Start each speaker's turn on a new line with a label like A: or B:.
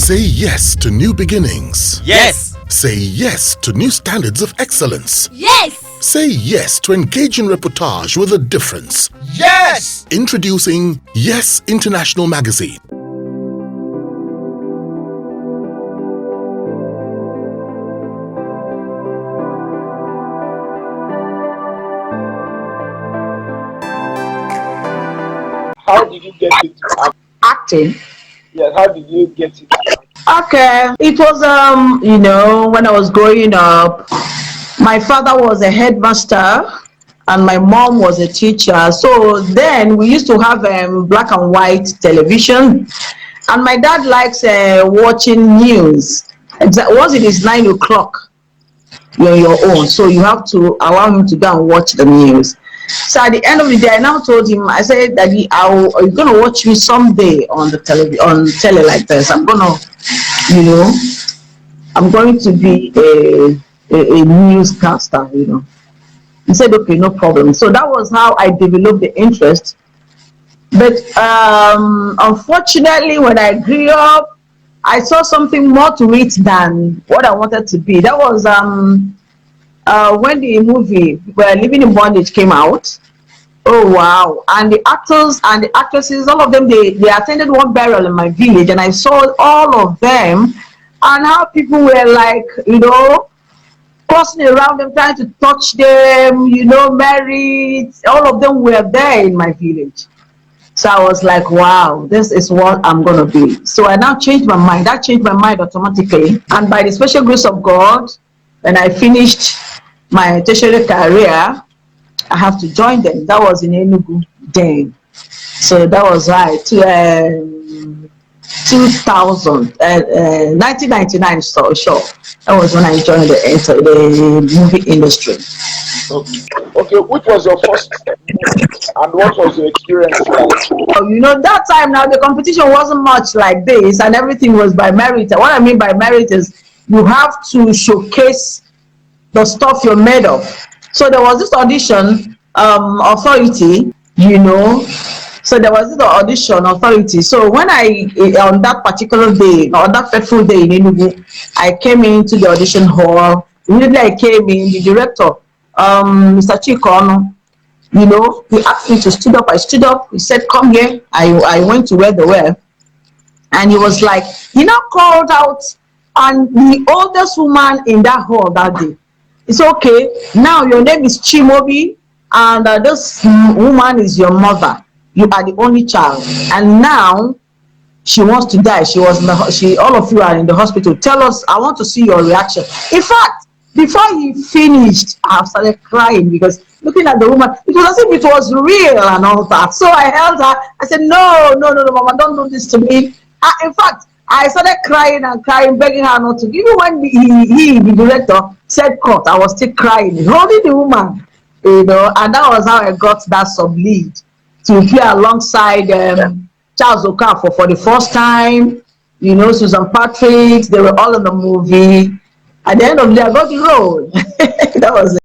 A: Say yes to new beginnings.
B: Yes.
A: Say yes to new standards of excellence.
C: Yes.
A: Say yes to engaging reportage with a difference.
B: Yes.
A: Introducing Yes International Magazine.
D: How did you get into
E: Acting.
D: Yeah, how did you get into
E: Okay, it was when I was growing up, my father was a headmaster and my mom was a teacher. So then we used to have black and white television, and my dad likes watching news. Once it is 9 o'clock, you're on your own, so you have to allow him to go and watch the news. So at the end of the day, I now told him, I said, Daddy, are you gonna watch me someday on the tele like this? I'm going to be a newscaster. He said, okay, no problem. So that was how I developed the interest. But unfortunately, when I grew up, I saw something more to it than what I wanted to be. That was when the movie Living in Bondage came out. Oh wow. And the actors and the actresses, all of them, they attended one burial in my village, and I saw all of them and how people were like, crossing around them, trying to touch them, married. All of them were there in my village. So I was like, wow, this is what I'm going to be. So I now changed my mind. That changed my mind automatically. And by the special grace of God, when I finished my tertiary career, I have to join them. That was in Enugu then. So that was right. 1999, so sure. That was when I joined the movie industry.
D: Okay, which was your first movie and what was your experience like?
E: That time now the competition wasn't much like this and everything was by merit. What I mean by merit is you have to showcase the stuff you're made of. So there was this audition authority, So there was this audition authority. So when on that particular day, on that fateful day in Enugu, I came into the audition hall. Immediately I came in, the director, Mr. Chikono, he asked me to stood up. I stood up. He said, come here. I went to where they were. And he was like, he now called out, and the oldest woman in that hall that day. It's okay. Now your name is Chimobi, and this woman is your mother. You are the only child, and now she wants to die. She was all of you are in the hospital. Tell us. I want to see your reaction. In fact, before he finished, I started crying because looking at the woman, it was as if it was real and all that. So I held her. I said, no, Mama, don't do this to me. In fact, I started crying and crying, begging her not to. Even when the director, said cut, I was still crying, holding the woman, and that was how I got that sub-lead to play alongside Charles Okafor for the first time. Susan Patrick, they were all in the movie. At the end of the day, I got the role. That was it.